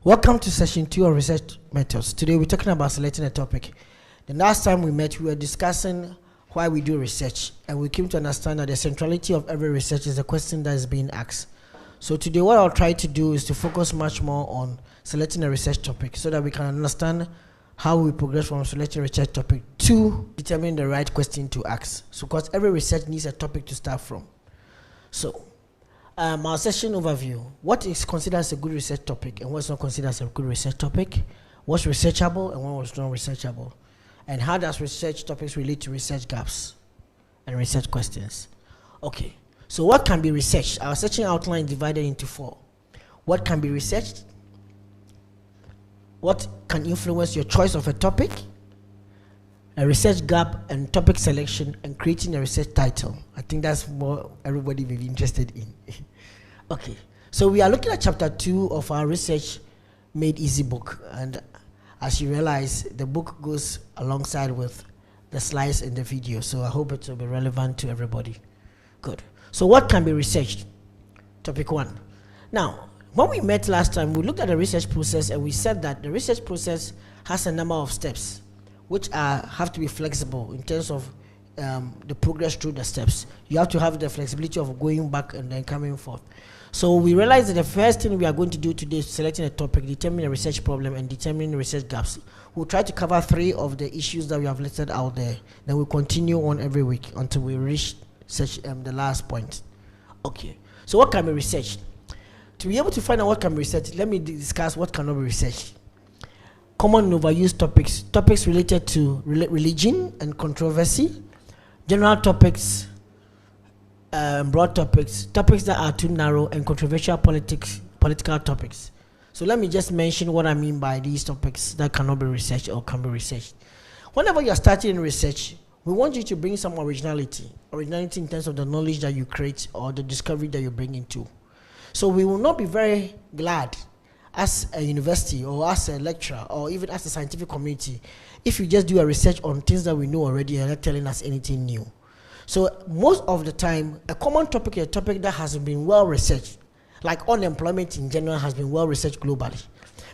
Welcome to session 2 of research methods. Today we're talking about selecting a topic. The last time we met, we were discussing why we do research, and we came to understand that the centrality of every research is the question that is being asked. So today what I'll try to do is to focus much more on selecting a research topic so that we can understand how we progress from selecting a research topic to determining the right question to ask. So because every research needs a topic to start from. So our session overview: what is considered as a good research topic and what's not considered as a good research topic, what's researchable and what's not researchable, and how does research topics relate to research gaps and research questions. Okay, so what can be researched? Our searching outline is divided into 4. What can be researched, what can influence your choice of a topic, a research gap, and topic selection, and creating a research title. I think that's what everybody may be interested in. Okay, so we are looking at chapter 2 of our Research Made Easy book, and as you realize, the book goes alongside with the slides in the video, so I hope it will be relevant to everybody. Good. So what can be researched? Topic 1. Now, when we met last time, we looked at the research process, and we said that the research process has a number of steps which have to be flexible in terms of the progress through the steps. You have to have the flexibility of going back and then coming forth. So we realized that the first thing we are going to do today is selecting a topic, determining a research problem, and determining research gaps. We'll try to cover 3 of the issues that we have listed out there. Then we'll continue on every week until we reach the last point. Okay, so what can be researched? To be able to find out what can be researched, let me discuss what cannot be researched. Common and overused topics, topics related to religion and controversy, general topics, broad topics, topics that are too narrow, and controversial political topics. So let me just mention what I mean by these topics that cannot be researched or can be researched. Whenever you're starting in research, we want you to bring some originality in terms of the knowledge that you create or the discovery that you bring into. So we will not be very glad as a university or as a lecturer or even as a scientific community if you just do a research on things that we know already and not telling us anything new. So most of the time, a common topic is a topic that has been well researched, like unemployment in general has been well researched globally.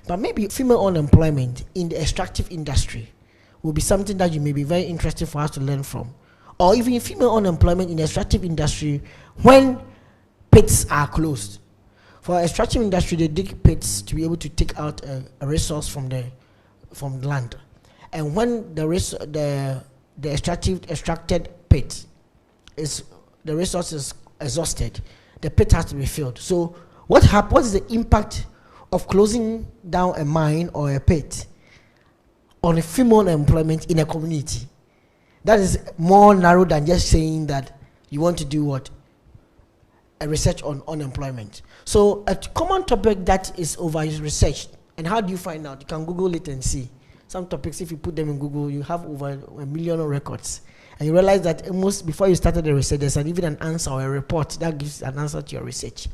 But maybe female unemployment in the extractive industry will be something that you may be very interested for us to learn from. Or even female unemployment in the extractive industry when pits are closed. For extractive industry, they dig pits to be able to take out a resource from the land. And when the extracted pit the resource is exhausted, the pit has to be filled. So what is the impact of closing down a mine or a pit on a female employment in a community? That is more narrow than just saying that you want to do what? A research on unemployment. So a common topic that is over-researched, and how do you find out? You can Google it and see. Some topics, if you put them in Google, you have over 1 million records. And you realize that almost before you started the research, there's even an answer or a report that gives an answer to your research.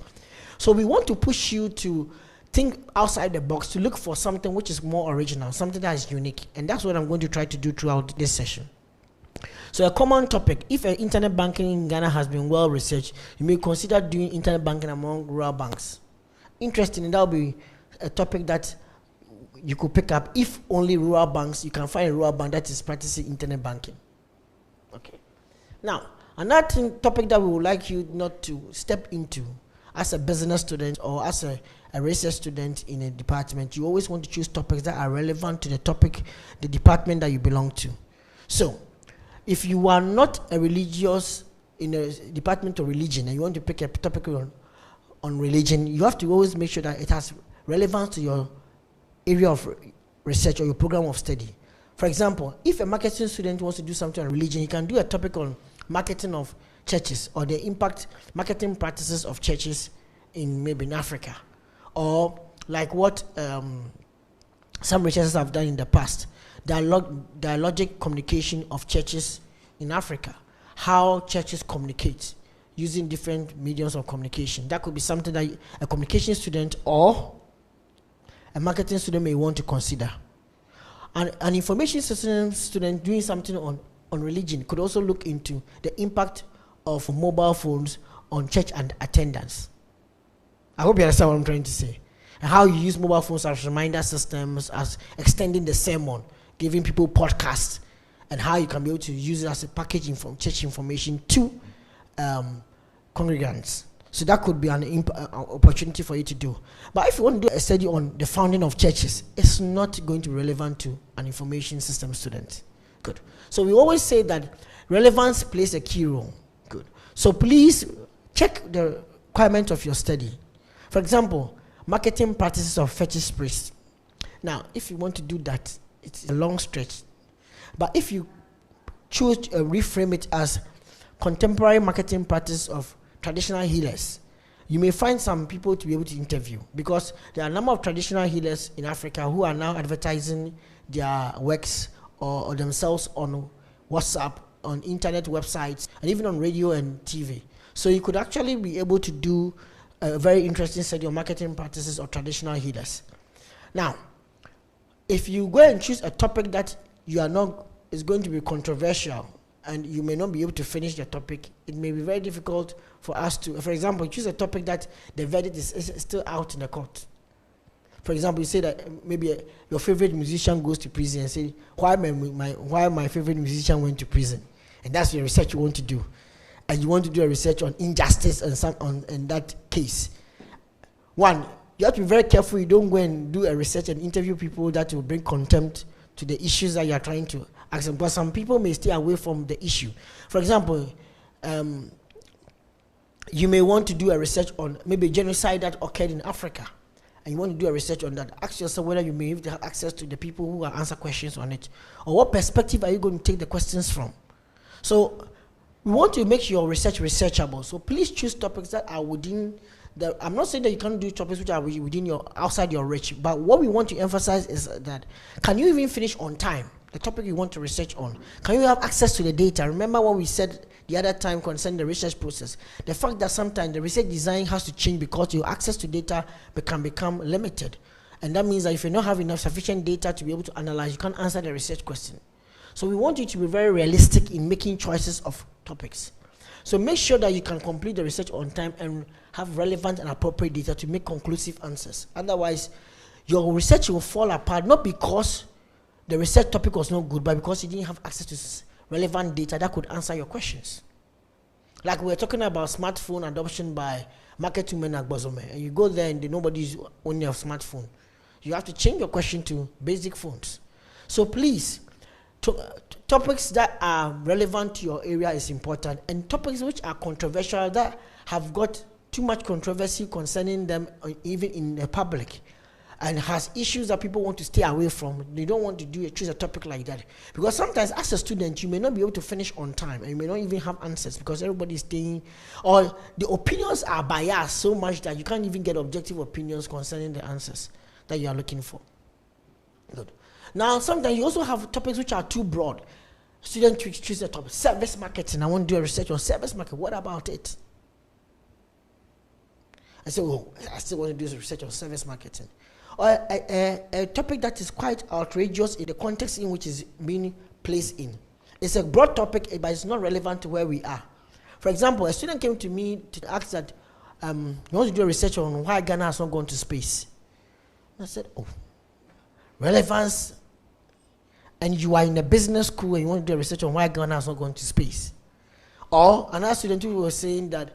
So we want to push you to think outside the box, to look for something which is more original, something that is unique. And that's what I'm going to try to do throughout this session. So a common topic: if internet banking in Ghana has been well researched, you may consider doing internet banking among rural banks. Interesting, and that will be a topic that you could pick up. If only rural banks, you can find a rural bank that is practicing internet banking. Okay. Now, another topic that we would like you not to step into as a business student or as a research student in a department, you always want to choose topics that are relevant to the topic, the department that you belong to. So, if you are not a religious in a department of religion and you want to pick a topic on religion, you have to always make sure that it has relevance to your area of research or your program of study. For example, if a marketing student wants to do something on religion, he can do a topic on marketing of churches or the impact marketing practices of churches in Africa, or like what some researchers have done in the past, dialogic communication of churches in Africa, how churches communicate using different mediums of communication. That could be something that a communication student or a marketing student may want to consider. An information system student doing something on religion could also look into the impact of mobile phones on church and attendance. I hope you understand what I'm trying to say. and how you use mobile phones as reminder systems, as extending the sermon, giving people podcasts, and how you can be able to use it as a package from church information to congregants. So that could be an opportunity for you to do. But if you want to do a study on the founding of churches, it's not going to be relevant to an information system student. Good. So we always say that relevance plays a key role. Good. So please check the requirement of your study. For example, marketing practices of fetish priests. Now, if you want to do that, it's a long stretch. But if you choose to reframe it as contemporary marketing practice of traditional healers, you may find some people to be able to interview, because there are a number of traditional healers in Africa who are now advertising their works or themselves on WhatsApp, on internet websites, and even on radio and TV. So you could actually be able to do a very interesting study on marketing practices of traditional healers. Now, if you go and choose a topic that you are not, is going to be controversial, and you may not be able to finish the topic, it may be very difficult for us to, for example, choose a topic that the verdict is still out in the court. For example, you say that maybe your favorite musician goes to prison, and say, why my favorite musician went to prison? And that's your research you want to do. And you want to do a research on injustice and in that case. One, you have to be very careful you don't go and do a research and interview people that will bring contempt to the issues that you are trying to ask them, because some people may stay away from the issue. For example, you may want to do a research on maybe genocide that occurred in Africa, and you want to do a research on that. Ask yourself whether you may have access to the people who will answer questions on it, or what perspective are you going to take the questions from. So we want to make your research researchable. So please choose topics that are within the, I'm not saying that you can't do topics which are within your, outside your reach, but what we want to emphasize is that, can you even finish on time the topic you want to research on? Can you have access to the data? Remember what we said the other time concerning the research process. The fact that sometimes the research design has to change because your access to data can become limited. And that means that if you don't have enough sufficient data to be able to analyze, you can't answer the research question. So we want you to be very realistic in making choices of topics. So make sure that you can complete the research on time and have relevant and appropriate data to make conclusive answers. Otherwise, your research will fall apart, not because the research topic was not good, but because you didn't have access to relevant data that could answer your questions. Like we were talking about smartphone adoption by Market Women Agbozome, and you go there and nobody's owning a smartphone. You have to change your question to basic phones. So please, topics that are relevant to your area is important, and topics which are controversial, that have got too much controversy concerning them, even in the public, and has issues that people want to stay away from. They don't want to choose a topic like that, because sometimes as a student you may not be able to finish on time, and you may not even have answers because everybody is staying, or the opinions are biased so much that you can't even get objective opinions concerning the answers that you are looking for. Good. Now, sometimes you also have topics which are too broad. Students choose a topic, service marketing. I want to do a research on service marketing. What about it? I say, oh, I still want to do research on service marketing. Or a topic that is quite outrageous in the context in which is being placed in. It's a broad topic, but it's not relevant to where we are. For example, a student came to me to ask that he wants to do a research on why Ghana has not gone to space. And I said, oh, relevance, and you are in a business school and you want to do a research on why Ghana has not gone to space. Or another student who was saying that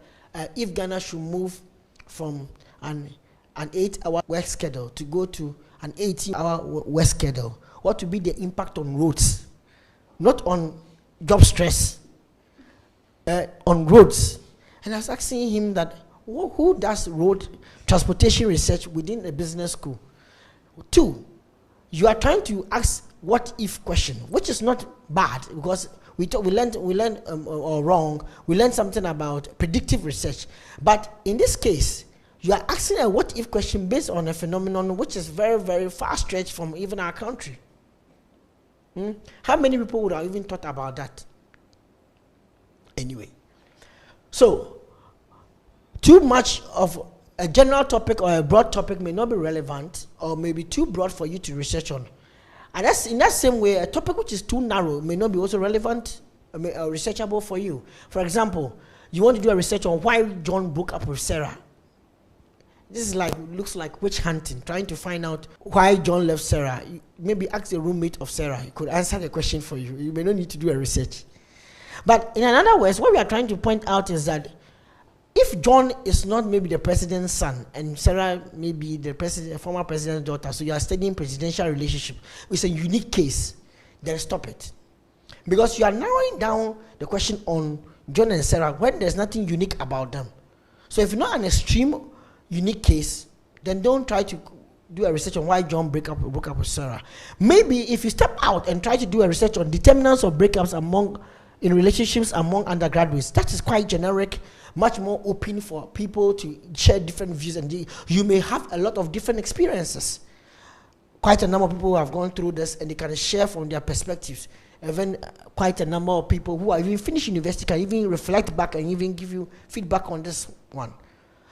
if Ghana should move from an 8-hour work schedule to go to an 18-hour work schedule, what would be the impact on roads? Not on job stress, on roads. And I was asking him that, who does road transportation research within a business school? 2, you are trying to ask what if question, which is not bad, because we learned something about predictive research. But in this case, you are asking a what if question based on a phenomenon which is very, very far stretched from even our country. How many people would have even thought about that? Anyway, so too much of a general topic or a broad topic may not be relevant, or may be too broad for you to research on. And that's in that same way, a topic which is too narrow may not be also relevant or researchable for you. For example, you want to do a research on why John broke up with Sarah. This is like, looks like witch hunting, trying to find out why John left Sarah. Maybe ask a roommate of Sarah. He could answer the question for you. You may not need to do a research. But in another words, what we are trying to point out is that if John is not maybe the president's son and Sarah may be the former president's daughter, so you are studying presidential relationship, it's a unique case, then stop it. Because you are narrowing down the question on John and Sarah when there's nothing unique about them. So if you're not an extreme unique case, then don't try to do a research on why John broke up with Sarah. Maybe if you step out and try to do a research on determinants of breakups in relationships among undergraduates, that is quite generic, much more open for people to share different views, and you may have a lot of different experiences. Quite a number of people who have gone through this, and they can share from their perspectives. Even quite a number of people who have even finished university can even reflect back and even give you feedback on this one.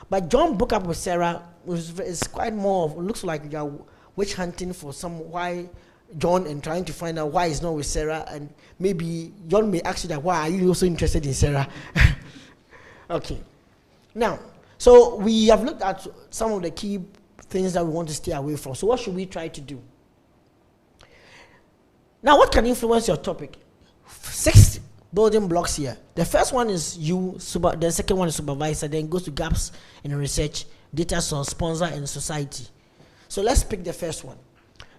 But John broke up with Sarah is quite more of, looks like you are witch hunting for why John and trying to find out why he's not with Sarah, and maybe John may ask you that, why are you also interested in Sarah? Okay. Now, so we have looked at some of the key things that we want to stay away from. So what should we try to do? Now, what can influence your topic? 6 building blocks here. The first one is you, the second one is supervisor, then goes to gaps in research, data source, sponsor, and society. So let's pick the first one.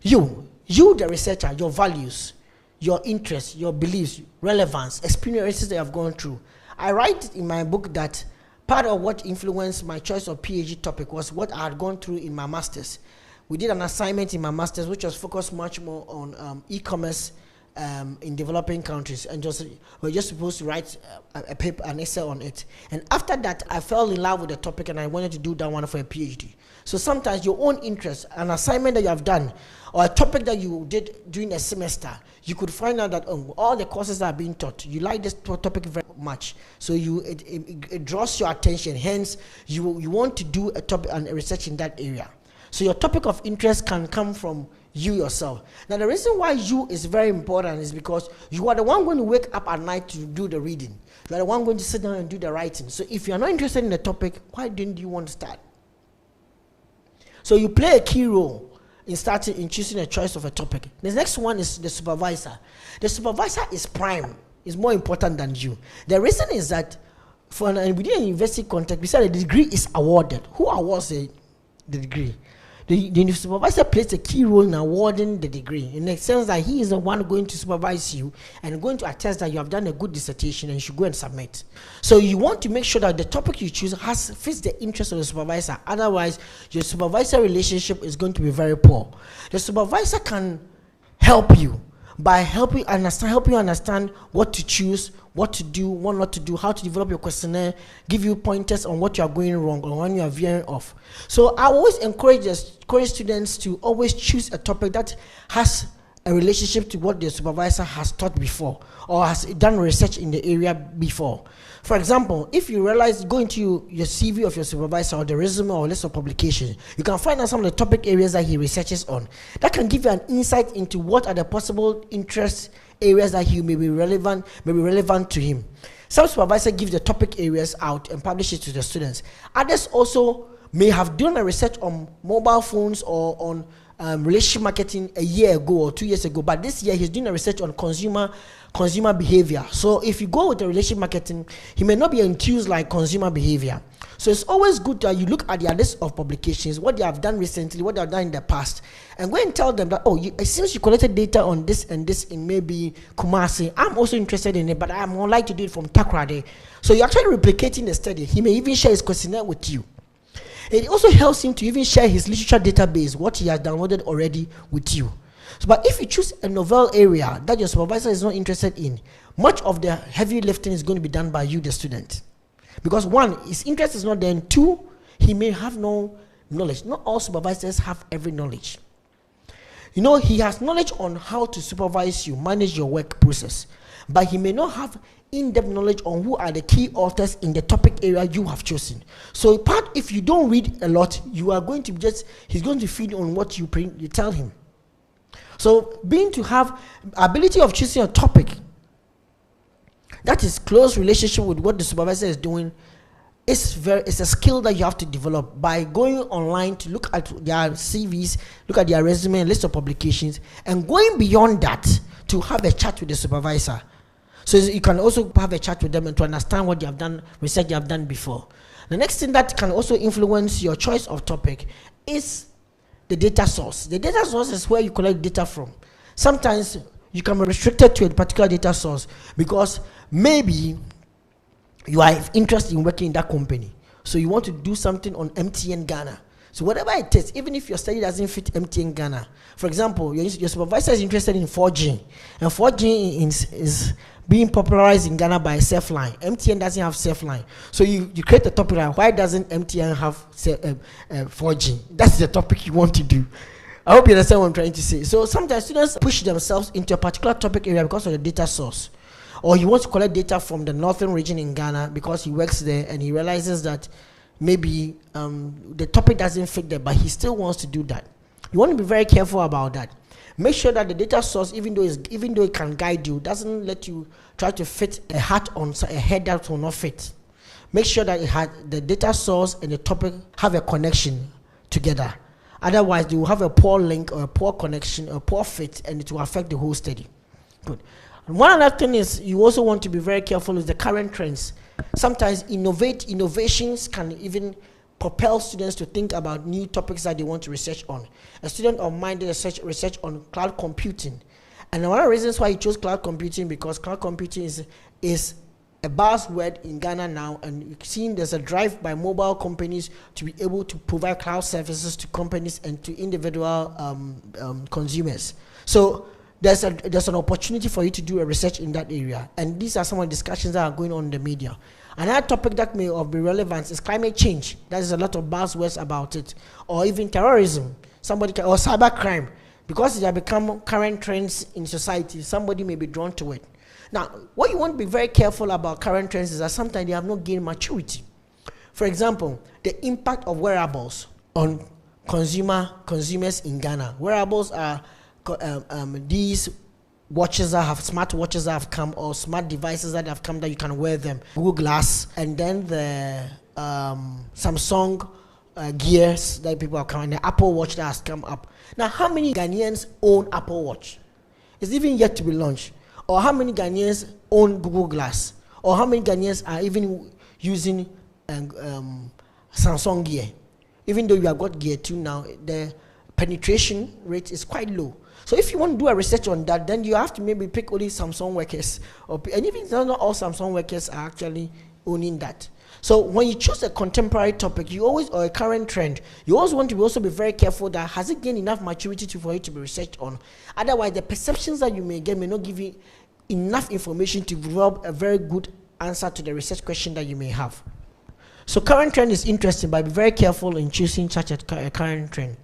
You the researcher, your values, your interests, your beliefs, relevance, experiences that you have gone through. I write in my book that part of what influenced my choice of PhD topic was what I had gone through in my master's. We did an assignment in my master's which was focused much more on e-commerce in developing countries, and we're just supposed to write a paper, an essay on it. And after that, I fell in love with the topic, and I wanted to do that one for a PhD. So sometimes your own interest, an assignment that you have done, or a topic that you did during a semester, you could find out that all the courses that are being taught, you like this topic very much. So it draws your attention. Hence, you want to do a topic and research in that area. So your topic of interest can come from you yourself. Now, the reason why you is very important is because you are the one going to wake up at night to do the reading. You are the one going to sit down and do the writing. So if you are not interested in the topic, why didn't you want to start? So you play a key role in choosing a choice of a topic. The next one is the supervisor. The supervisor is prime, is more important than you. The reason is that within a university context, we said the degree is awarded. Who awards the degree? The supervisor plays a key role in awarding the degree, in the sense that he is the one going to supervise you and going to attest that you have done a good dissertation and you should go and submit. So you want to make sure that the topic you choose fits the interest of the supervisor. Otherwise, your supervisor relationship is going to be very poor. The supervisor can help you by helping you understand what to choose, what to do, what not to do, how to develop your questionnaire, give you pointers on what you are going wrong or when you are veering off. So I always encourage students to always choose a topic that has a relationship to what the supervisor has taught before or has done research in the area before. For example, if you realize, go into your CV of your supervisor or the resume or list of publications, you can find out some of the topic areas that he researches on. That can give you an insight into what are the possible interest areas that may be relevant to him. Some supervisors give the topic areas out and publish it to the students. Others also may have done a research on mobile phones or on relationship marketing a year ago or 2 years ago, but this year he's doing a research on consumer behavior. So if you go with the relationship marketing, he may not be enthused like consumer behavior. So it's always good that you look at their list of publications, what they have done recently, what they have done in the past, and go and tell them that, it seems you collected data on this and this in maybe Kumasi. I'm also interested in it, but I'm more likely to do it from Takoradi. So you're actually replicating the study. He may even share his questionnaire with you. It also helps him to even share his literature database, what he has downloaded already, with you. So, but if you choose a novel area that your supervisor is not interested in, much of the heavy lifting is going to be done by you, the student. Because one, his interest is not there, and two, he may have no knowledge. Not all supervisors have every knowledge. You know, he has knowledge on how to supervise you, manage your work process, but he may not have in-depth knowledge on who are the key authors in the topic area you have chosen. So if you don't read a lot, you are going to he's going to feed on what you tell him. So being to have ability of choosing a topic that is close relationship with what the supervisor is doing it's a skill that you have to develop by going online to look at their CVs, look at their resume and list of publications, and going beyond that to have a chat with the supervisor. So you can also have a chat with them and to understand what they have done, research they have done before. The next thing that can also influence your choice of topic is the data source. The data source is where you collect data from. Sometimes you can be restricted to a particular data source because maybe you are interested in working in that company. So you want to do something on MTN Ghana. So whatever it is, even if your study doesn't fit MTN Ghana, for example, your supervisor is interested in 4G, and 4G is being popularized in Ghana by Selfline. MTN doesn't have Selfline. So you create a topic like, why doesn't MTN have 4G? That's the topic you want to do. I hope you understand what I'm trying to say. So sometimes students push themselves into a particular topic area because of the data source. Or he wants to collect data from the northern region in Ghana because he works there and he realizes that maybe the topic doesn't fit there, but he still wants to do that. You want to be very careful about that. Make sure that the data source, even though it can guide you, doesn't let you try to fit a hat on a head that will not fit. Make sure that the data source and the topic have a connection together. Otherwise, you will have a poor link or a poor connection or a poor fit, and it will affect the whole study. Good. And one other thing is you also want to be very careful with the current trends. Sometimes innovations can even propel students to think about new topics that they want to research on. A student of mine did research on cloud computing. And one of the reasons why he chose cloud computing, because cloud computing is a buzzword in Ghana now, and you've seen there's a drive by mobile companies to be able to provide cloud services to companies and to individual consumers. So there's an opportunity for you to do a research in that area, and these are some of the discussions that are going on in the media. Another topic that may be relevant is climate change. There's a lot of buzzwords about it, or even terrorism, or cybercrime, because they have become current trends in society. Somebody may be drawn to it. Now, what you want to be very careful about current trends is that sometimes they have not gained maturity. For example, the impact of wearables on consumers in Ghana. Wearables are these watches that have smart watches that have come, or smart devices that have come that you can wear them. Google Glass, and then the Samsung gears that people have come, and the Apple Watch that has come up. Now, how many Ghanaians own Apple Watch? It's even yet to be launched. Or how many Ghanaians own Google Glass? Or how many Ghanaians are even using Samsung gear? Even though you have got gear 2 now, the penetration rate is quite low. So if you want to do a research on that, then you have to maybe pick only Samsung workers. And even not all Samsung workers are actually owning that. So when you choose a contemporary topic, or a current trend, you always want to also be very careful that has it gained enough maturity for you to be researched on. Otherwise, the perceptions that you may get may not give you enough information to develop a very good answer to the research question that you may have. So current trend is interesting, but be very careful in choosing such a current trend.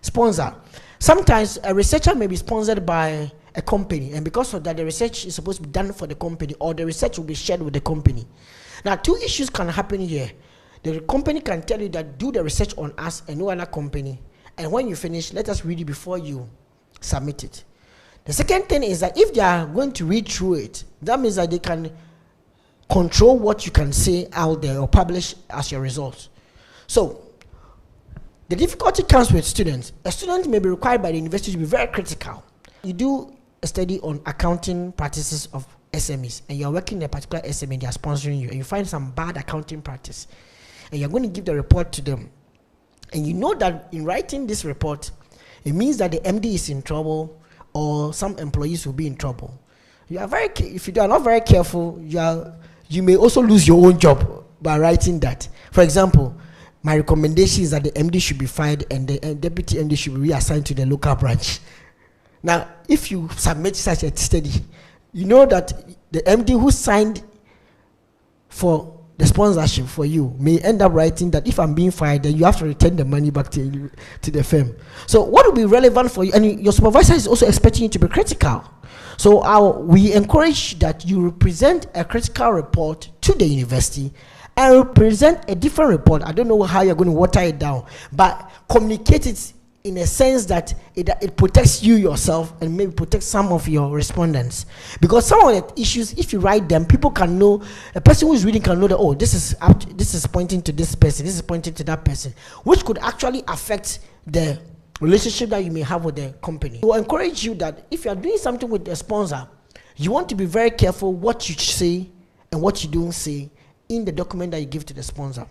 Sponsor. Sometimes a researcher may be sponsored by a company, and because of that, the research is supposed to be done for the company, or the research will be shared with the company. Now, 2 issues can happen here. The company can tell you that do the research on us and no other company, and when you finish, let us read it before you submit it. The second thing is that if they are going to read through it, that means that they can control what you can say out there or publish as your result. So the difficulty comes with students. A student may be required by the university to be very critical. You do a study on accounting practices of SMEs, and you're working in a particular SME, they are sponsoring you, and you find some bad accounting practice, and you're going to give the report to them. And you know that in writing this report, it means that the MD is in trouble, or some employees will be in trouble. If you are not very careful, you may also lose your own job by writing that. For example, my recommendation is that the MD should be fired and the deputy MD should be reassigned to the local branch. Now, if you submit such a study, you know that the MD who signed for the sponsorship for you may end up writing that if I'm being fired, then you have to return the money back to the firm. So what will be relevant for you? And your supervisor is also expecting you to be critical. So we encourage that you represent a critical report to the university and represent a different report. I don't know how you're going to water it down, but communicate it in a sense that it protects you yourself and maybe protects some of your respondents. Because some of the issues, if you write them, people can know, a person who is reading can know that, oh, this is pointing to this person, this is pointing to that person, which could actually affect the relationship that you may have with the company. I will encourage you that if you are doing something with a sponsor, you want to be very careful what you say and what you don't say in the document that you give to the sponsor.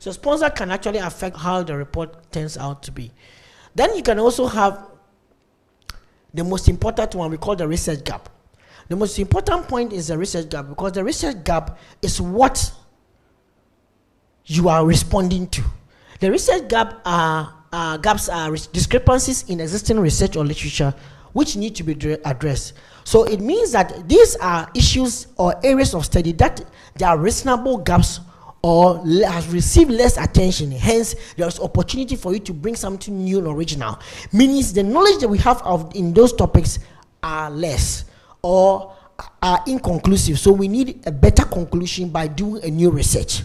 So sponsor can actually affect how the report turns out to be. Then you can also have the most important one we call the research gap. The most important point is the research gap, because the research gap is what you are responding to. The research gap gaps are discrepancies in existing research or literature which need to be addressed. So it means that these are issues or areas of study that there are reasonable gaps or has received less attention. Hence, there's opportunity for you to bring something new and original. Means the knowledge that we have in those topics are less or are inconclusive. So we need a better conclusion by doing a new research.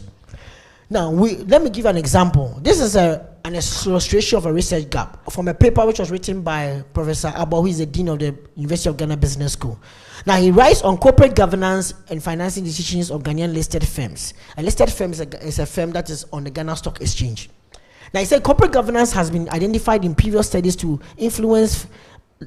Now, let me give an example. This is an illustration of a research gap from a paper which was written by Professor Abo, who is the Dean of the University of Ghana Business School. Now, he writes on corporate governance and financing decisions of Ghanaian listed firms. A listed firm is a firm that is on the Ghana Stock Exchange. Now, he said corporate governance has been identified in previous studies to influence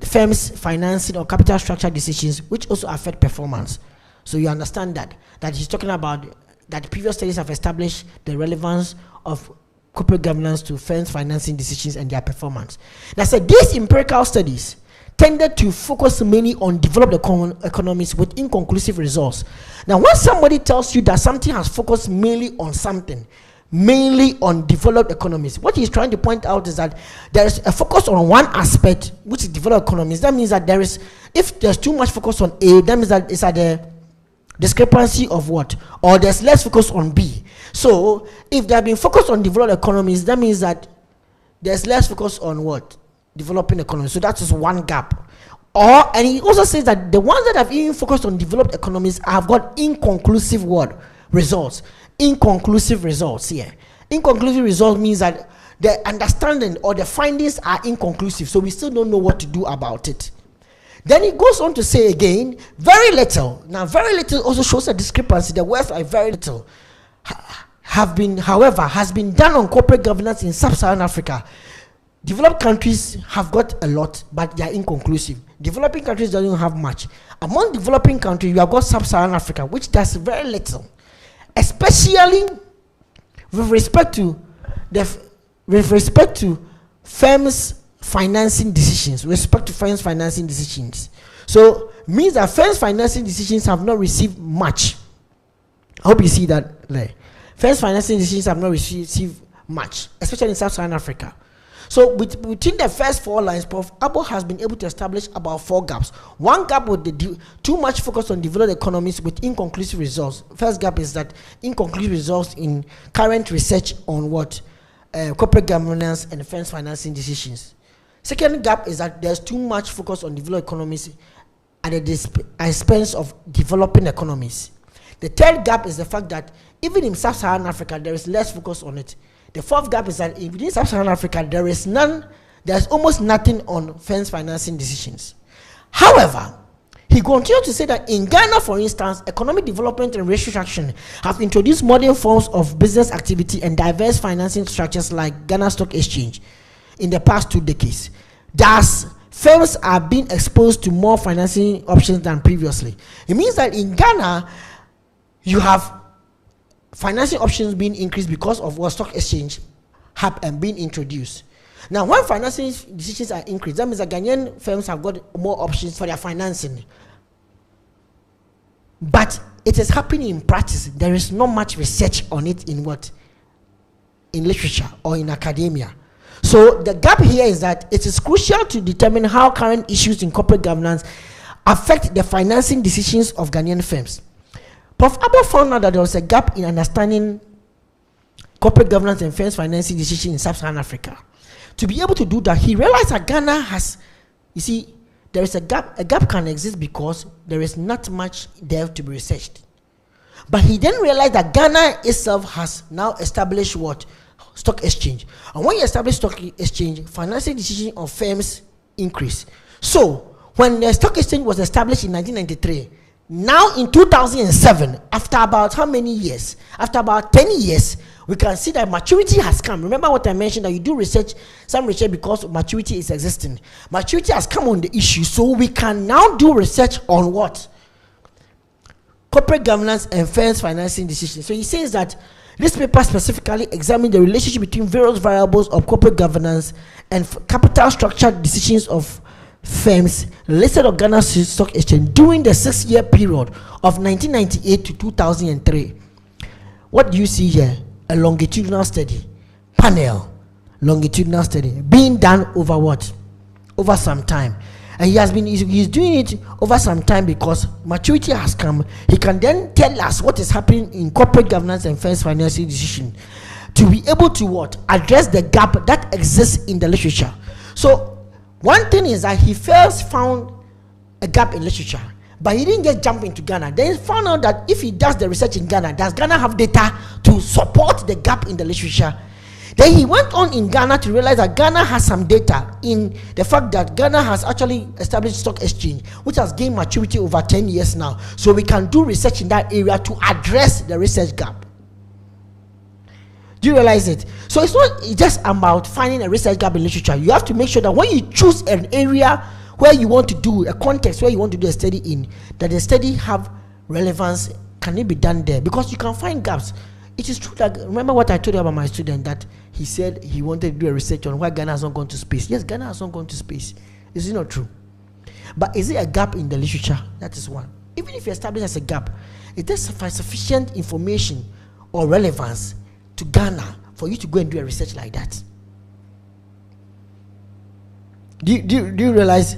firms' financing or capital structure decisions, which also affect performance. So you understand that he's talking about that previous studies have established the relevance of corporate governance to firms' financing decisions and their performance. Now, said these empirical studies tended to focus mainly on developed economies with inconclusive results. Now, when somebody tells you that something has focused mainly on something, mainly on developed economies, what he's trying to point out is that there is a focus on one aspect, which is developed economies. That means that if there's too much focus on A, that means that it's at the discrepancy of what? Or there's less focus on B. So, if they have been focused on developed economies, that means that there's less focus on what? Developing economies. So that is one gap. And he also says that the ones that have even focused on developed economies have got inconclusive results. Inconclusive results here. Inconclusive results means that the understanding or the findings are inconclusive, so we still don't know what to do about it. Then he goes on to say again, very little. Now, very little also shows a discrepancy. The words like very little has been done on corporate governance in sub-Saharan Africa. Developed countries have got a lot, but they are inconclusive. Developing countries don't have much. Among developing countries, you have got sub-Saharan Africa, which does very little, especially with respect to firms' financing decisions. So means that firms' financing decisions have not received much. I hope you see that there. Firms' financing decisions have not received much, especially in sub-Saharan Africa. So within the first 4 lines, Prof. Abo has been able to establish about 4 gaps. One gap with too much focus on developed economies with inconclusive results. First gap is that inconclusive results in current research on corporate governance and firms' financing decisions. Second gap is that there's too much focus on developed economies at the expense of developing economies. The third gap is the fact that even in sub-Saharan Africa, there is less focus on it. The fourth gap is that within sub-Saharan Africa, there's almost nothing on firms' financing decisions. However, he continued to say that in Ghana, for instance, economic development and restructuring have introduced modern forms of business activity and diverse financing structures like Ghana Stock Exchange in the past 2 decades. Thus, firms are being exposed to more financing options than previously. It means that in Ghana, you have financing options being increased because of what stock exchange have been introduced. Now, when financing decisions are increased, that means that Ghanaian firms have got more options for their financing. But it is happening in practice. There is not much research on it in literature or in academia. So the gap here is that it is crucial to determine how current issues in corporate governance affect the financing decisions of Ghanaian firms. Prof. Abo found out that there was a gap in understanding corporate governance and firms' financing decisions in sub-Saharan Africa. To be able to do that, he realized that Ghana has, there is a gap. A gap can exist because there is not much there to be researched. But he then realized that Ghana itself has now established stock exchange. And when you establish stock exchange, financing decisions of firms increase. So when the stock exchange was established in 1993, now in 2007, after about how many years? After about 10 years, we can see that maturity has come. Remember what I mentioned, that you do research, some research because maturity is existing. Maturity has come on the issue, so we can now do research on what? Corporate governance and firms financing decisions. So he says that this paper specifically examines the relationship between various variables of corporate governance and capital structure decisions of firms listed on Ghana's stock exchange during the 6-year period of 1998 to 2003. What do you see here? A longitudinal study, panel, longitudinal study being done over what? Over some time. And he's doing it over some time because maturity has come. He can then tell us what is happening in corporate governance and firms financing decision to be able to what? Address the gap that exists in the literature. So one thing is that he first found a gap in literature, but he didn't just jump into Ghana. Then he found out that if he does the research in Ghana, does Ghana have data to support the gap in the literature? Then he went on in Ghana to realize that Ghana has some data in the fact that Ghana has actually established stock exchange, which has gained maturity over 10 years now. So we can do research in that area to address the research gap. Do you realize it? So it's not just about finding a research gap in literature. You have to make sure that when you choose an area where you want to do a context, where you want to do a study in, that the study have relevance. Can it be done there? Because you can find gaps. It is true that, remember what I told you about my student, that he said he wanted to do a research on why Ghana has not gone to space. Yes, Ghana has not gone to space. Is it not true? But is it a gap in the literature? That is one. Even if you establish as a gap, is there sufficient information or relevance to Ghana for you to go and do a research like that? Do you realize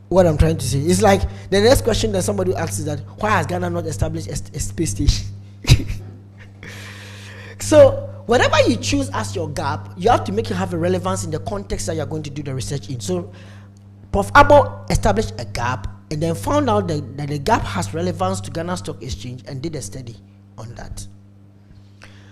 what I'm trying to say? It's like the next question that somebody asks is that why has Ghana not established a space station? So whatever you choose as your gap, you have to make it have a relevance in the context that you're going to do the research in. So Prof. Abo established a gap and then found out that the gap has relevance to Ghana Stock Exchange and did a study on that.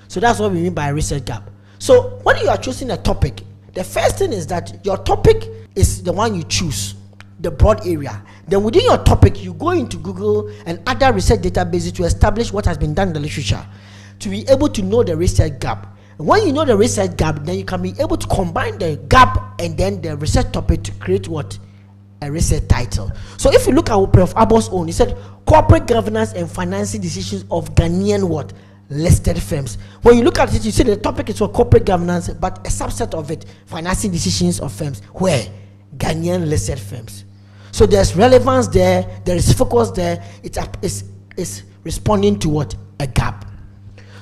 So that's what we mean by a research gap. So when you are choosing a topic, the first thing is that your topic is the one you choose, the broad area. Then within your topic, you go into Google and other research databases to establish what has been done in the literature, to be able to know the research gap. And when you know the research gap, then you can be able to combine the gap and then the research topic to create what? A research title. So if you look at Prof. Abo's own, he said corporate governance and financing decisions of Ghanaian what? Listed firms. When you look at it, you see the topic is for corporate governance, but a subset of it, financing decisions of firms. Where? Ghanaian listed firms. So there's relevance there, there is focus there, it's responding to what? A gap.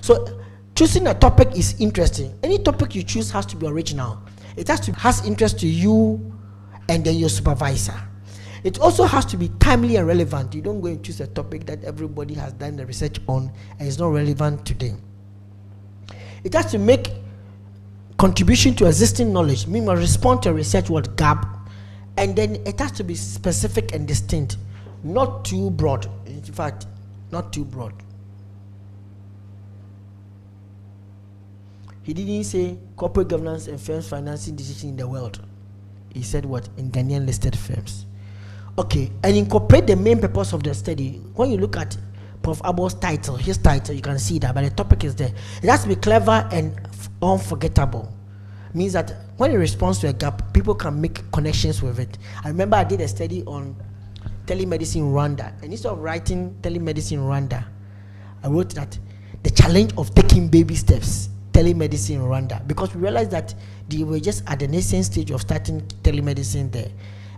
So choosing a topic is interesting. Any topic you choose has to be original. It has interest to you and then your supervisor. It also has to be timely and relevant. You don't go and choose a topic that everybody has done the research on and is not relevant today. It has to make contribution to existing knowledge, meaning respond to a research word gap, and then it has to be specific and distinct, not too broad. In fact, not too broad. He didn't say corporate governance and firms financing decisions in the world. He said what? In Ghanaian listed firms. Okay, and incorporate the main purpose of the study. When you look at Prof. Abo's title, his title, you can see that, but the topic is there. It has to be clever and unforgettable. Means that when it responds to a gap, people can make connections with it. I remember I did a study on telemedicine in Rwanda, and instead of writing telemedicine in Rwanda, I wrote that the challenge of taking baby steps, telemedicine in Rwanda, because we realized that they were just at the nascent stage of starting telemedicine there.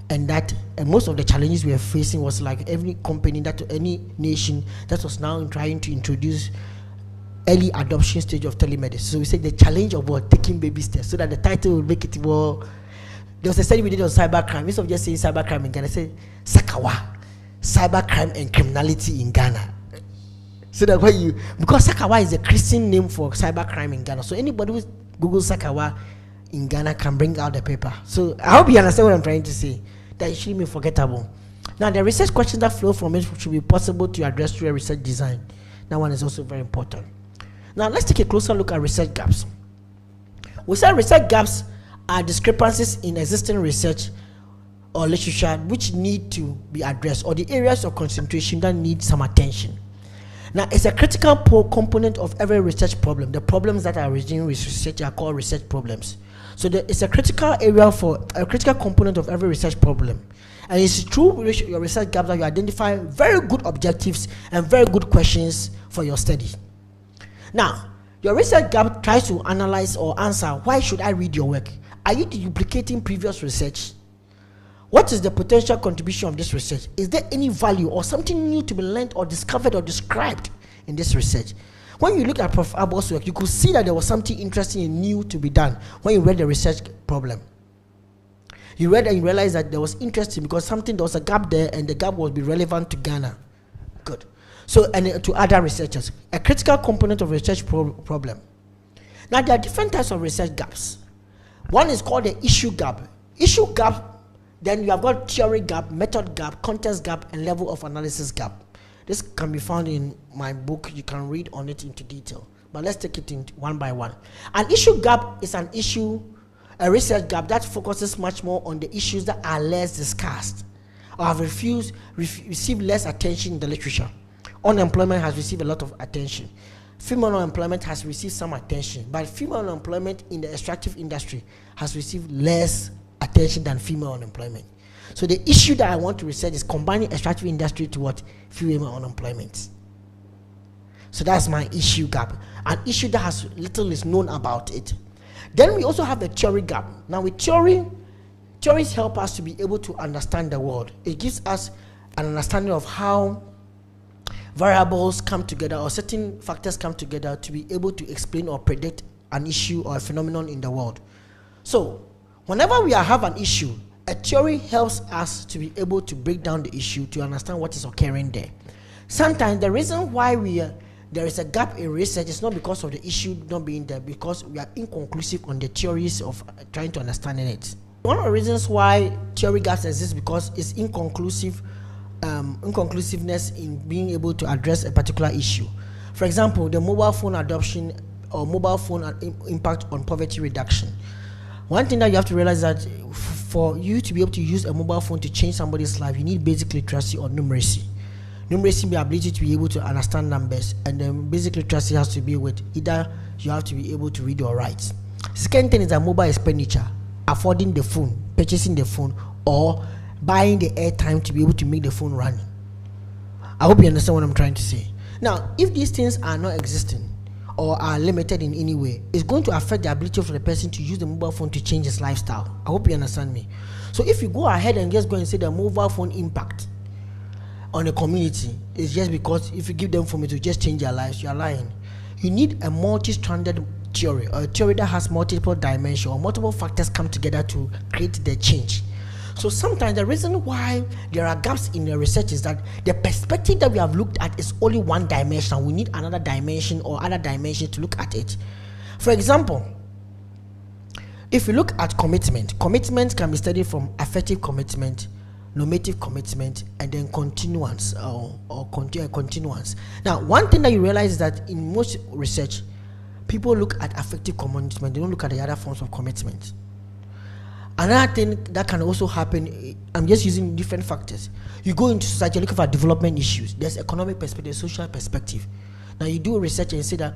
And that most of the challenges we were facing was like every company, any nation that was now trying to introduce early adoption stage of telemedicine. So we said the challenge of what? Taking baby steps, so that the title will make it more. There was a study we did on cybercrime. Instead of just saying cybercrime in Ghana, I said Sakawa, cybercrime and criminality in Ghana. So that when you, because Sakawa is a Christian name for cybercrime in Ghana. So anybody who Google Sakawa in Ghana can bring out the paper. So I hope you understand what I'm trying to say. That it shouldn't be forgettable. Now the research questions that flow from it should be possible to address through a research design. That one is also very important. Now let's take a closer look at research gaps. We said research gaps are discrepancies in existing research or literature which need to be addressed, or the areas of concentration that need some attention. Now, it's a critical component of every research problem. The problems that are originating with research are called research problems. So it's a critical area for a critical component of every research problem. And it's through your research gaps that you identify very good objectives and very good questions for your study. Now, your research gap tries to analyze or answer, why should I read your work? Are you duplicating previous research? What is the potential contribution of this research? Is there any value or something new to be learned or discovered or described in this research? When you look at Prof. Abel's work, you could see that there was something interesting and new to be done when you read the research problem. You read and you realized that there was interesting because there was a gap there, and the gap would be relevant to Ghana. Good. So, and to other researchers, a critical component of research problem. Now, there are different types of research gaps. One is called the issue gap. Issue gap. Then you have got theory gap, method gap, context gap, and level of analysis gap. This can be found in my book. You can read on it into detail. But let's take it in one by one. An issue gap is a research gap that focuses much more on the issues that are less discussed or have received less attention in the literature. Unemployment has received a lot of attention. Female unemployment has received some attention, but female unemployment in the extractive industry has received less attention than female unemployment. So the issue that I want to research is combining extractive industry to what? Female unemployment. So that's my issue gap. An issue that has little is known about it. Then we also have the theory gap. Now with theories help us to be able to understand the world. It gives us an understanding of how variables come together or certain factors come together to be able to explain or predict an issue or a phenomenon in the world. So whenever we have an issue, a theory helps us to be able to break down the issue to understand what is occurring there. Sometimes the reason why there is a gap in research is not because of the issue not being there, because we are inconclusive on the theories of trying to understand it. One of the reasons why theory gaps exist because it's inconclusiveness in being able to address a particular issue. For example, the mobile phone adoption or mobile phone impact on poverty reduction. One thing that you have to realize is that for you to be able to use a mobile phone to change somebody's life, you need basic literacy or numeracy. Numeracy means the ability to be able to understand numbers, and then basic literacy has to be with either you have to be able to read or write. Second thing is that mobile expenditure, affording the phone, purchasing the phone, or buying the airtime to be able to make the phone run. I hope you understand what I'm trying to say. Now, if these things are not existing or are limited in any way, it's going to affect the ability of the person to use the mobile phone to change his lifestyle. I hope you understand me. So if you go ahead and just go and say the mobile phone impact on the community is just because if you give them phone to just change their lives, you are lying. You need a multi-stranded theory, or a theory that has multiple dimensions or multiple factors come together to create the change. So sometimes the reason why there are gaps in the research is that the perspective that we have looked at is only one dimension. We need another dimension or other dimensions to look at it. For example, if you look at commitment can be studied from affective commitment, normative commitment, and then continuance or continuance. Now, one thing that you realize is that in most research, people look at affective commitment, they don't look at the other forms of commitment. Another thing that can also happen, I'm just using different factors. You go into society, looking for development issues. There's economic perspective, social perspective. Now you do research and say that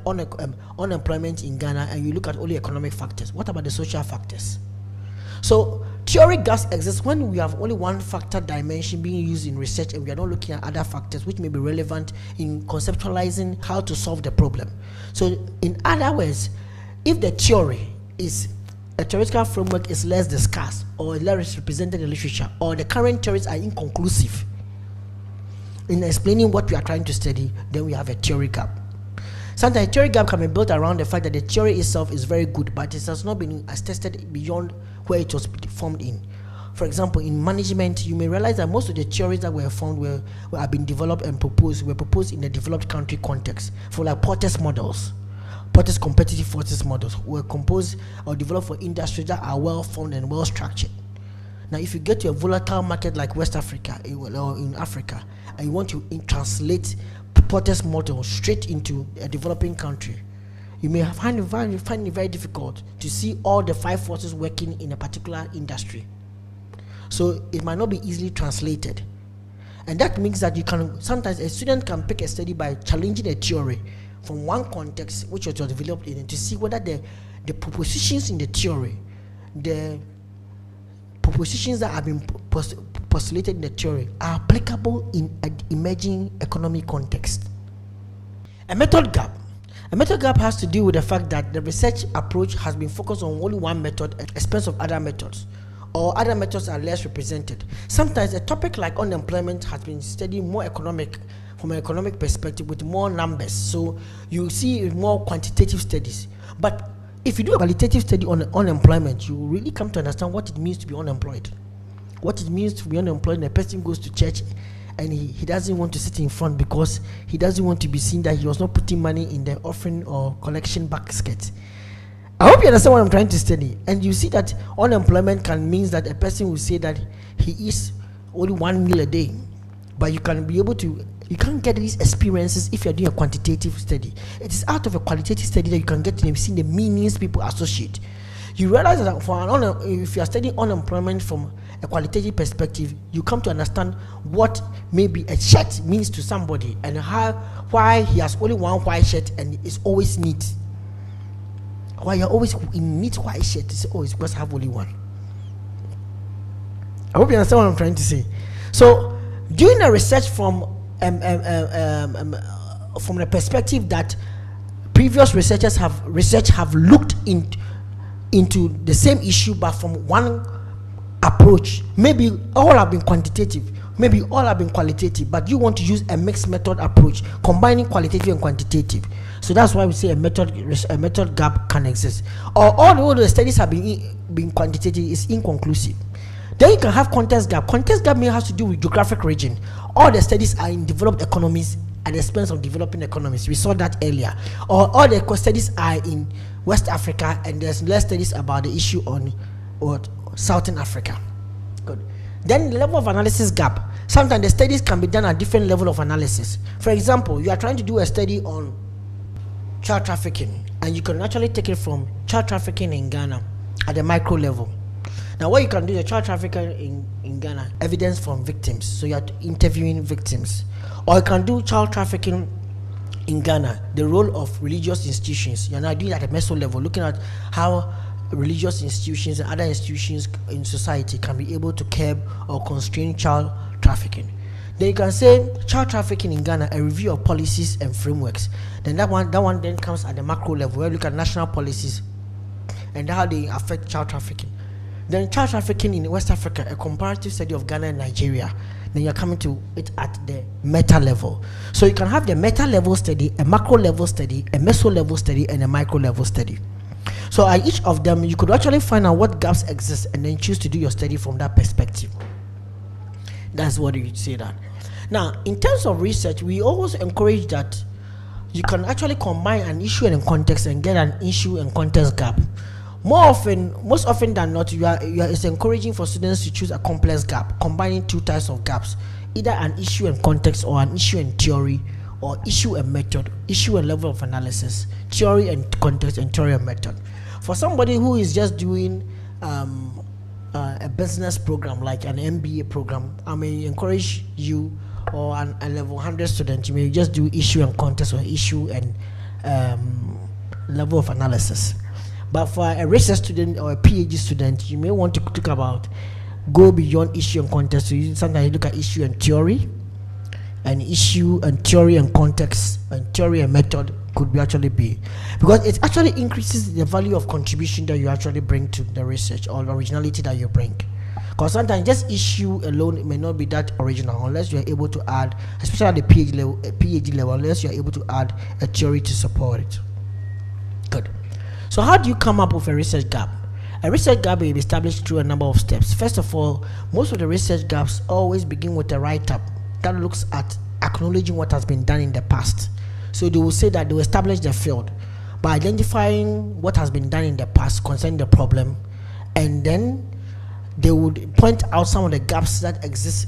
unemployment in Ghana, and you look at only economic factors. What about the social factors? So theory gaps exist when we have only one factor dimension being used in research, and we are not looking at other factors which may be relevant in conceptualizing how to solve the problem. So in other words, if the theory is a theoretical framework is less discussed or less represented in literature, or the current theories are inconclusive in explaining what we are trying to study, then we have a theory gap. Sometimes a theory gap can be built around the fact that the theory itself is very good, but it has not been tested beyond where it was formed in. For example, in management, you may realize that most of the theories that were formed have been developed and were proposed in a developed country context, for like Porter's models. Porter's competitive forces models were composed or developed for industries that are well formed and well structured. Now, if you get to a volatile market like West Africa or in Africa, and you want to translate Porter's model straight into a developing country, you may find it very difficult to see all the 5 forces working in a particular industry. So it might not be easily translated. And that means that you can, sometimes a student can pick a study by challenging a theory from one context which was developed in it to see whether the propositions in the theory, the propositions that have been postulated in the theory are applicable in an emerging economic context. A method gap. A method gap has to do with the fact that the research approach has been focused on only one method at the expense of other methods, or other methods are less represented. Sometimes a topic like unemployment has been studied more from an economic perspective with more numbers, so you see more quantitative studies. But if you do a qualitative study on unemployment, you really come to understand what it means to be unemployed. What it means to be unemployed, and a person goes to church and he doesn't want to sit in front because he doesn't want to be seen that he was not putting money in the offering or collection basket. I hope you understand what I'm trying to study. And you see that unemployment can mean that a person will say that he eats only 1 meal a day, but you can't get these experiences if you're doing a quantitative study. It is out of a qualitative study that you can get to see the meanings people associate. You realize that if you are studying unemployment from a qualitative perspective, you come to understand what maybe a shirt means to somebody and why he has only one white shirt and it's always neat. Why you're always in neat white shirt? It's always because I have only one. I hope you understand what I'm trying to say. So, doing a research from the perspective that previous researchers have looked into the same issue, but from one approach. Maybe all have been quantitative, maybe all have been qualitative, but you want to use a mixed method approach, combining qualitative and quantitative. So that's why we say a method gap can exist. Or all the studies have been quantitative is inconclusive. Then you can have context gap. Context gap may have to do with geographic region. All the studies are in developed economies at the expense of developing economies. We saw that earlier. Or all the studies are in West Africa and there's less studies about the issue on Southern Africa. Good. Then the level of analysis gap. Sometimes the studies can be done at different level of analysis. For example, you are trying to do a study on child trafficking, and you can actually take it from child trafficking in Ghana at the micro level. Now, what you can do is child trafficking in Ghana, evidence from victims. So you are interviewing victims. Or you can do child trafficking in Ghana, the role of religious institutions. You are now doing it at a meso level, looking at how religious institutions and other institutions in society can be able to curb or constrain child trafficking. Then you can say child trafficking in Ghana, a review of policies and frameworks. Then that one then comes at the macro level, where you look at national policies and how they affect child trafficking. Then child trafficking in West Africa, a comparative study of Ghana and Nigeria. Then you're coming to it at the meta level. So you can have the meta level study, a macro level study, a meso level study, and a micro level study. So at each of them, you could actually find out what gaps exist and then choose to do your study from that perspective. That's what you say that. Now, in terms of research, we always encourage that you can actually combine an issue and context and get an issue and context gap. Most often than not, it's encouraging for students to choose a complex gap, combining two types of gaps, either an issue and context or an issue and theory, or issue and method, issue and level of analysis, theory and context, and theory and method. For somebody who is just doing a business program like an MBA program, I may encourage you, or a level 100 student, you may just do issue and context or issue and level of analysis. But for a research student or a PhD student, you may want to talk about go beyond issue and context. So sometimes you look at issue and theory, and issue and theory and context, and theory and method could be actually be, because it actually increases the value of contribution that you actually bring to the research, or the originality that you bring. Because sometimes just issue alone may not be that original unless you are able to add, especially at the PhD level, unless you are able to add a theory to support it. Good. So how do you come up with a research gap? A research gap will be established through a number of steps. First of all, most of the research gaps always begin with a write-up that looks at acknowledging what has been done in the past. So they will say that they will establish the field by identifying what has been done in the past concerning the problem, and then they would point out some of the gaps that exist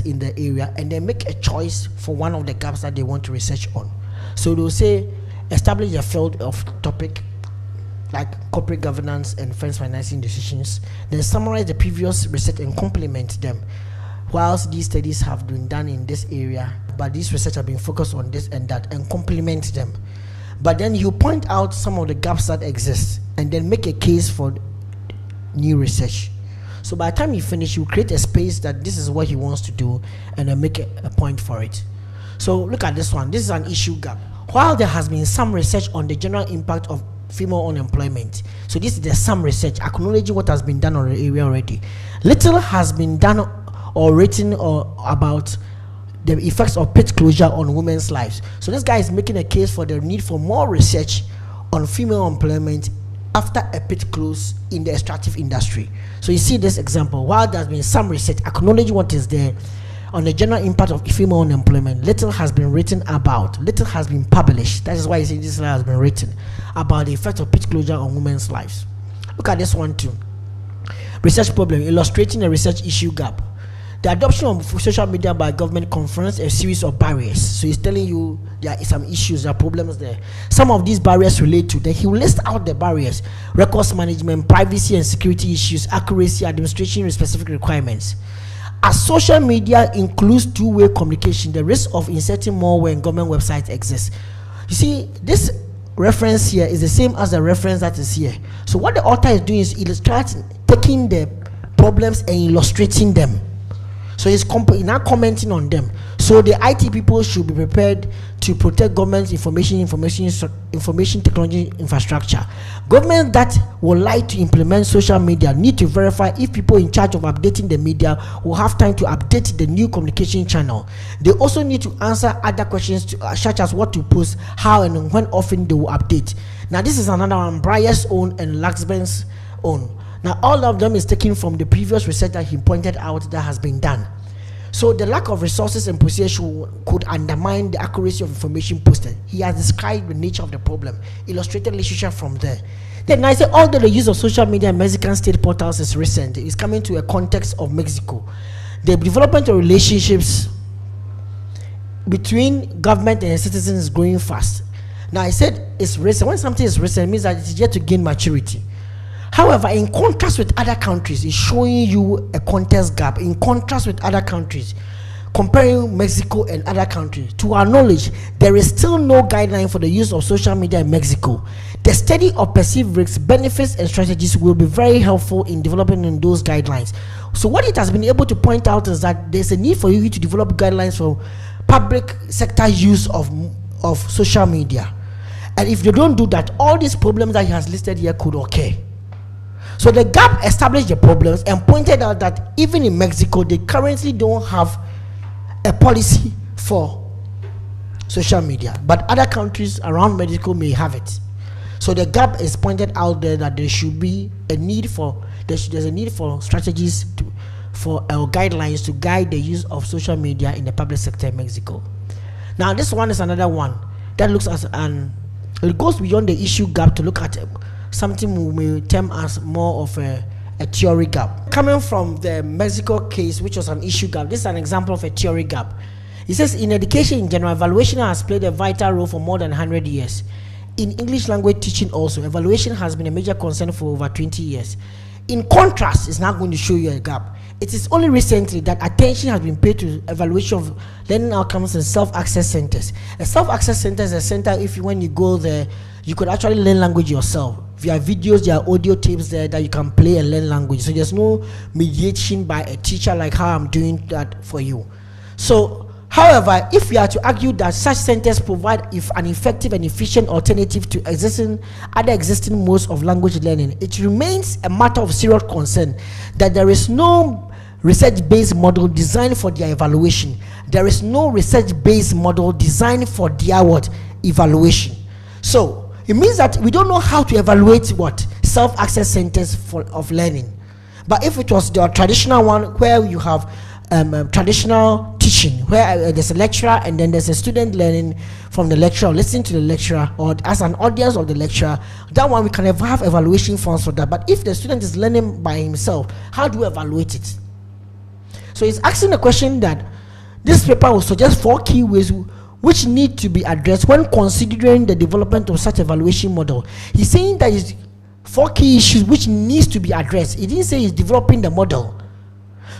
in the area, and then make a choice for one of the gaps that they want to research on. So they'll say establish a field of topic like corporate governance and firms financing decisions, then summarize the previous research and complement them. Whilst these studies have been done in this area, but this research have been focused on this and that, and complement them. But then you point out some of the gaps that exist and then make a case for new research. So by the time you finish, you create a space that this is what he wants to do and then make a point for it. So look at this one. This is an issue gap. While there has been some research on the general impact of female unemployment, so this is the some research acknowledging what has been done on the area already. Little has been done or written or about the effects of pit closure on women's lives. So this guy is making a case for the need for more research on female employment after a pit close in the extractive industry. So you see this example, while there's been some research acknowledging what is there on the general impact of female unemployment, little has been written about, little has been published. That is why you see this has been written about the effect of pit closure on women's lives. Look at this one too. Research problem, illustrating a research issue gap. The adoption of social media by government confronts a series of barriers. So he's telling you there are some issues, there are problems there. Some of these barriers relate to, then he will list out the barriers: records management, privacy and security issues, accuracy, administration, specific requirements. As social media includes two-way communication, the risk of inserting malware in government websites exists. You see, this reference here is the same as the reference that is here. So what the author is doing is illustrating, taking the problems and illustrating them. So he's now commenting on them. So the IT people should be prepared to protect government's information technology infrastructure. Governments that would like to implement social media need to verify if people in charge of updating the media will have time to update the new communication channel. They also need to answer other questions such as what to post, how and when often they will update. Now this is another one, Breyer's own and Laxben's own. Now all of them is taken from the previous research that he pointed out that has been done. So the lack of resources and procedures could undermine the accuracy of information posted. He has described the nature of the problem, illustrated literature from there. Then I say, although the use of social media in Mexican state portals is recent, it's coming to a context of Mexico. The development of relationships between government and citizens is growing fast. Now I said it's recent. When something is recent, it means that it's yet to gain maturity. However, in contrast with other countries, it's showing you a context gap. In contrast with other countries, comparing Mexico and other countries, to our knowledge, there is still no guideline for the use of social media in Mexico. The study of perceived risks, benefits, and strategies will be very helpful in developing in those guidelines. So what it has been able to point out is that there's a need for you to develop guidelines for public sector use of social media. And if they don't do that, all these problems that he has listed here could occur. So the gap established the problems and pointed out that even in Mexico, they currently don't have a policy for social media, but other countries around Mexico may have it. So the gap is pointed out there that there should be a need for there's a need for strategies for guidelines to guide the use of social media in the public sector in Mexico. Now this one is another one that looks as it goes beyond the issue gap to look at something we may term as more of a theory gap. Coming from the Mexico case, which was an issue gap, this is an example of a theory gap. It says, in education in general, evaluation has played a vital role for more than 100 years. In English language teaching also, evaluation has been a major concern for over 20 years. In contrast, it's not going to show you a gap. It is only recently that attention has been paid to evaluation of learning outcomes in self-access centers. A self-access center is a center when you go there, you could actually learn language yourself. There are videos, there are audio tapes there that you can play and learn language. So there's no mediation by a teacher like how I'm doing that for you. So, however, if we are to argue that such centers provide an effective and efficient alternative to other existing modes of language learning, it remains a matter of serious concern that there is no research-based model designed for their evaluation. There is no research-based model designed for their evaluation. So it means that we don't know how to evaluate self-access centers of learning. But if it was the traditional one where you have traditional teaching, where there's a lecturer and then there's a student learning from the lecturer, listening to the lecturer, or as an audience of the lecturer, that one we can have evaluation forms for that. But if the student is learning by himself, how do we evaluate it? So it's asking the question that this paper will suggest 4 key ways which need to be addressed when considering the development of such evaluation model. He's saying that is 4 key issues which needs to be addressed. He didn't say he's developing the model.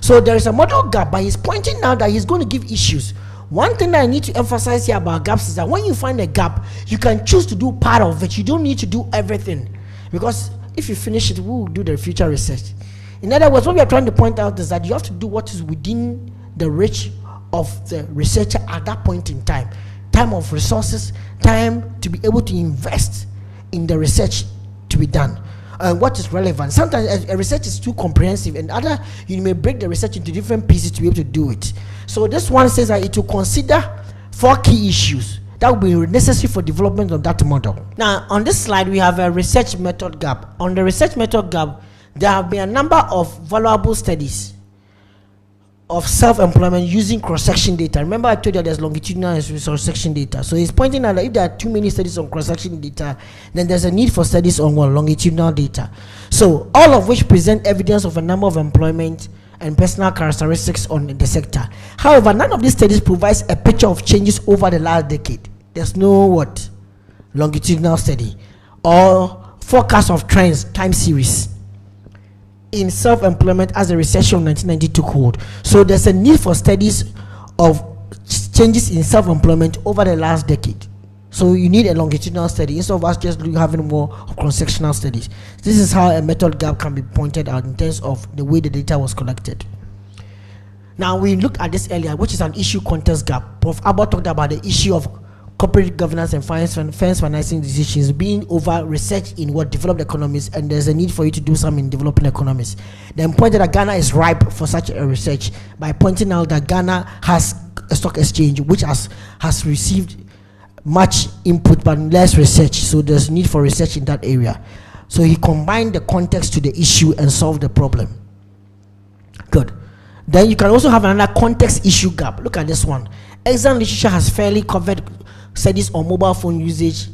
So there is a model gap, but he's pointing out that he's going to give issues. One thing that I need to emphasize here about gaps is that when you find a gap, you can choose to do part of it. You don't need to do everything, because if you finish it, we will do the future research. In other words, what we are trying to point out is that you have to do what is within the reach of the researcher at that point in time. Time of resources, time to be able to invest in the research to be done. What is relevant. Sometimes a research is too comprehensive, and you may break the research into different pieces to be able to do it. So this one says that it will consider 4 key issues that will be necessary for development of that model. Now, on this slide, we have a research method gap. On the research method gap, there have been a number of valuable studies of self-employment using cross-section data. Remember, I told you there's longitudinal and cross-section data. So he's pointing out that if there are too many studies on cross-section data, then there's a need for studies on longitudinal data. So all of which present evidence of a number of employment and personal characteristics on the sector. However, none of these studies provides a picture of changes over the last decade. There's no longitudinal study or forecast of trends time series in self-employment as the recession of 1990 took hold. So there's a need for studies of changes in self-employment over the last decade. So you need a longitudinal study instead of us just having more cross-sectional studies. This is how a method gap can be pointed out in terms of the way the data was collected. Now we looked at this earlier, which is an issue context gap. Prof. Abba talked about the issue of corporate governance and firms financing decisions being over research in developed economies, and there's a need for you to do some in developing economies. Then pointed that Ghana is ripe for such a research by pointing out that Ghana has a stock exchange which has received much input but less research, so there's need for research in that area. So he combined the context to the issue and solved the problem. Good. Then you can also have another context issue gap. Look at this one. Exam literature has fairly covered studies on mobile phone usage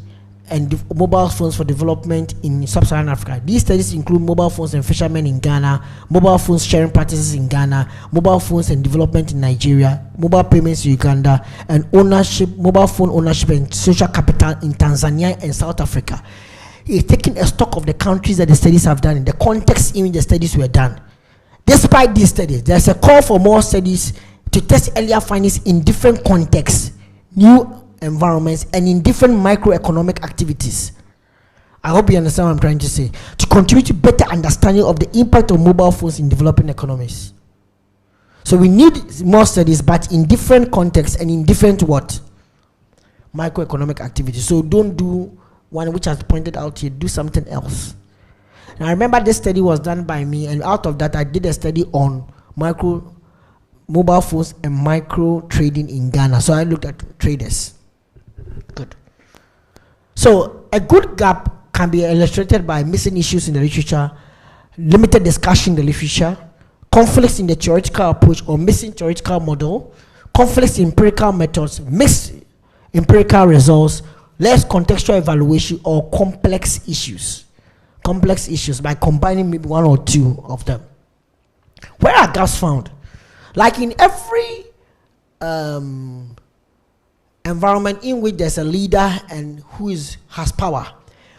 and mobile phones for development in sub-Saharan Africa. These studies include mobile phones and fishermen in Ghana, mobile phones sharing practices in Ghana, mobile phones and development in Nigeria, mobile payments in Uganda, and mobile phone ownership and social capital in Tanzania and South Africa. It's taking a stock of the countries that the studies have done in the context in which the studies were done. Despite these studies, there's a call for more studies to test earlier findings in different contexts, new environments, and in different microeconomic activities. I hope you understand what I'm trying to say. To contribute to better understanding of the impact of mobile phones in developing economies. So we need more studies, but in different contexts and in different microeconomic activities. So don't do one which has pointed out here, do something else. Now remember, this study was done by me, and out of that I did a study on mobile phones and micro trading in Ghana. So I looked at traders. Good. So a good gap can be illustrated by missing issues in the literature, limited discussion in the literature, conflicts in the theoretical approach or missing theoretical model, conflicts in empirical methods, mixed empirical results, less contextual evaluation, or complex issues. Complex issues by combining maybe one or two of them. Where are gaps found? Like in every environment in which there's a leader and who has power.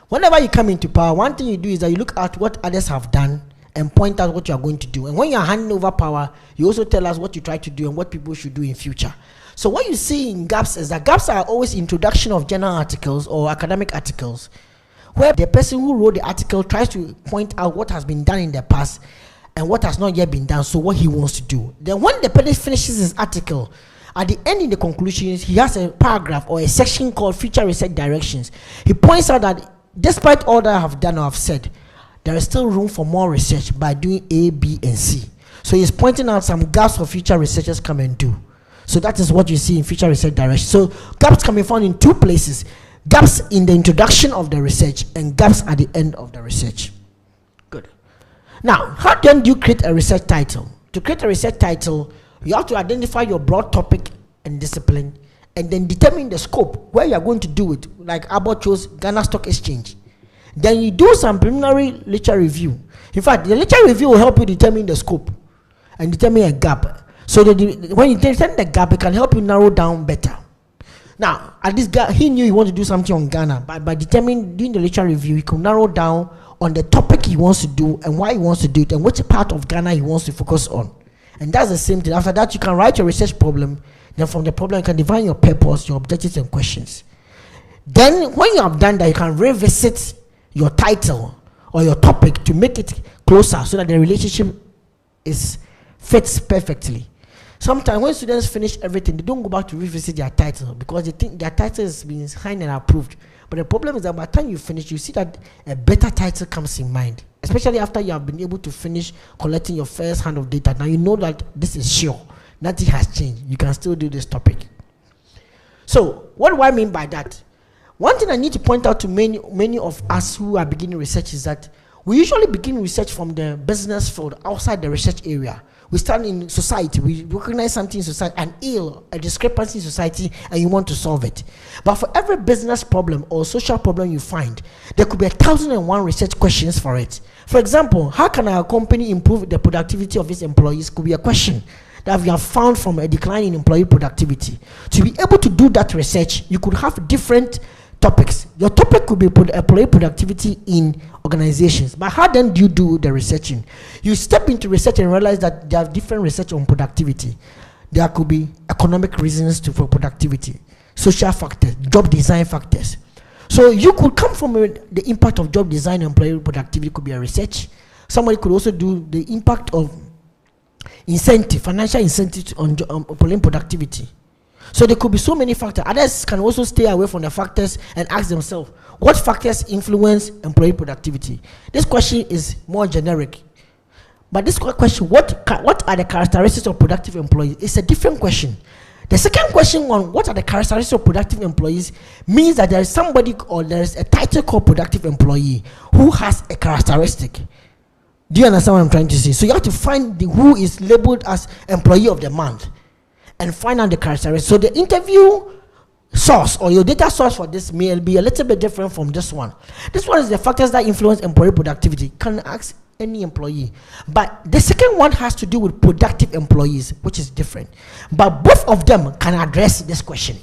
Whenever you come into power, one thing you do is that you look at what others have done and point out what you are going to do. And when you are handing over power, you also tell us what you try to do and what people should do in future. So what you see in gaps is that gaps are always introduction of journal articles or academic articles, where the person who wrote the article tries to point out what has been done in the past and what has not yet been done, so what he wants to do. Then when the person finishes his article, at the end, in the conclusions, he has a paragraph or a section called Future Research Directions. He points out that despite all that I have done or have said, there is still room for more research by doing A, B, and C. So he's pointing out some gaps for future researchers come and do. So that is what you see in Future Research Directions. So gaps can be found in two places. Gaps in the introduction of the research and gaps at the end of the research. Good. Now, how then do you create a research title? To create a research title, you have to identify your broad topic and discipline, and then determine the scope where you are going to do it. Like Abbott chose Ghana Stock Exchange. Then you do some preliminary literature review. In fact, the literature review will help you determine the scope and determine a gap. So that when you determine the gap, it can help you narrow down better. Now, at this guy, he knew he wanted to do something on Ghana, but by determining doing the literature review, he could narrow down on the topic he wants to do and why he wants to do it and which part of Ghana he wants to focus on. And that's the same thing. After that, you can write your research problem. Then from the problem, you can define your purpose, your objectives, and questions. Then, when you have done that, you can revisit your title or your topic to make it closer so that the relationship fits perfectly. Sometimes when students finish everything, they don't go back to revisit their title because they think their title has been signed and approved. But the problem is that by the time you finish, you see that a better title comes in mind, especially after you have been able to finish collecting your first hand of data. Now you know that this is sure, nothing has changed. You can still do this topic. So what do I mean by that? One thing I need to point out to many of us who are beginning research is that we usually begin research from the business field outside the research area. We start in society, we recognize something in society, an ill, a discrepancy in society, and you want to solve it. But for every business problem or social problem you find, there could be 1,001 research questions for it. For example, how can our company improve the productivity of its employees could be a question that we have found from a decline in employee productivity. To be able to do that research, you could have different topics. Your topic could be employee productivity in organizations. But how then do you do the researching? You step into research and realize that there are different research on productivity. There could be economic reasons for productivity, social factors, job design factors. So you could come from the impact of job design and employee productivity could be a research. Somebody could also do the impact of financial incentives on employee productivity. So there could be so many factors. Others can also stay away from the factors and ask themselves, what factors influence employee productivity? This question is more generic. But this question, what are the characteristics of productive employees? It's a different question. The second question on what are the characteristics of productive employees means that there is somebody or there is a title called productive employee who has a characteristic. Do you understand what I'm trying to say? So you have to find who is labeled as employee of the month and find out the characteristics. So the interview source or your data source for this may be a little bit different from this one. This one is the factors that influence employee productivity. Can ask any employee. But the second one has to do with productive employees, which is different. But both of them can address this question.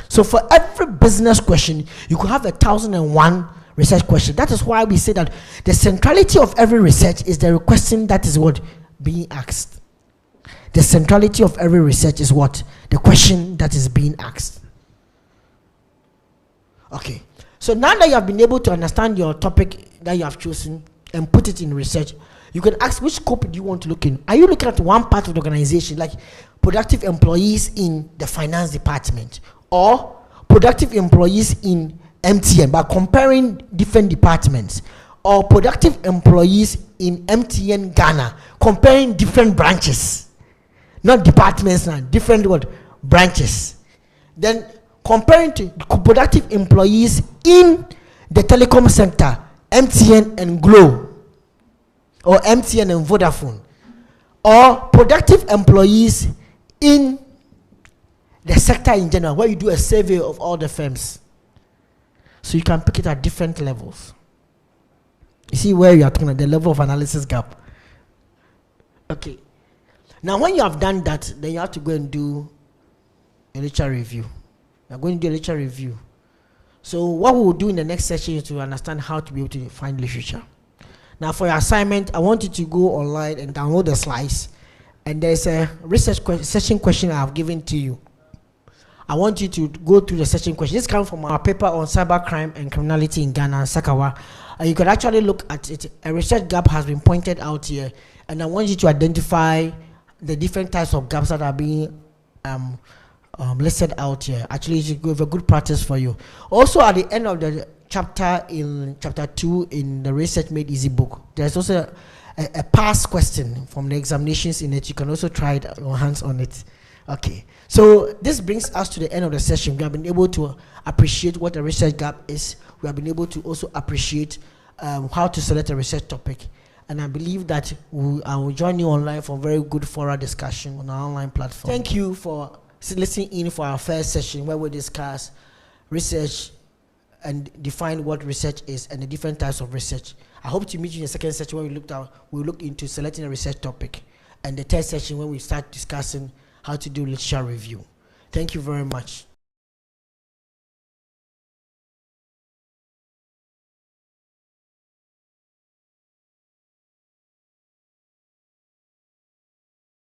So for every business question, you could have 1,001 research question. That is why we say that the centrality of every research is the question that is what being asked. The centrality of every research is what? The question that is being asked. Okay. So now that you have been able to understand your topic that you have chosen and put it in research, you can ask which scope do you want to look in. Are you looking at one part of the organization, like productive employees in the finance department, or productive employees in MTN, by comparing different departments, or productive employees in MTN Ghana, comparing different branches? Not departments now, different branches. Then comparing to productive employees in the telecom sector, MTN and Glo, or MTN and Vodafone, or productive employees in the sector in general, where you do a survey of all the firms. So you can pick it at different levels. You see where you are talking about the level of analysis gap. Okay. Now, when you have done that, then you have to go and do a literature review. You are going to do a literature review. So what we will do in the next session is to understand how to be able to find literature. Now, for your assignment, I want you to go online and download the slides. And there's a research session question I have given to you. I want you to go through the session question. This comes from our paper on cybercrime and criminality in Ghana, Sakawa. You can actually look at it. A research gap has been pointed out here. And I want you to identify the different types of gaps that are being listed out here. Actually, it's a good practice for you. Also, at the end of the chapter, in chapter 2 in the Research Made Easy book, there's also a past question from the examinations in it. You can also try it your hands on it. Okay, so this brings us to the end of the session. We have been able to appreciate what a research gap is. We have been able to also appreciate how to select a research topic. And I believe that I will join you online for a very good forum discussion on our online platform. Thank you for listening in for our first session where we discuss research and define what research is and the different types of research. I hope to meet you in the second session where we'll look into selecting a research topic, and the third session when we start discussing how to do literature review. Thank you very much.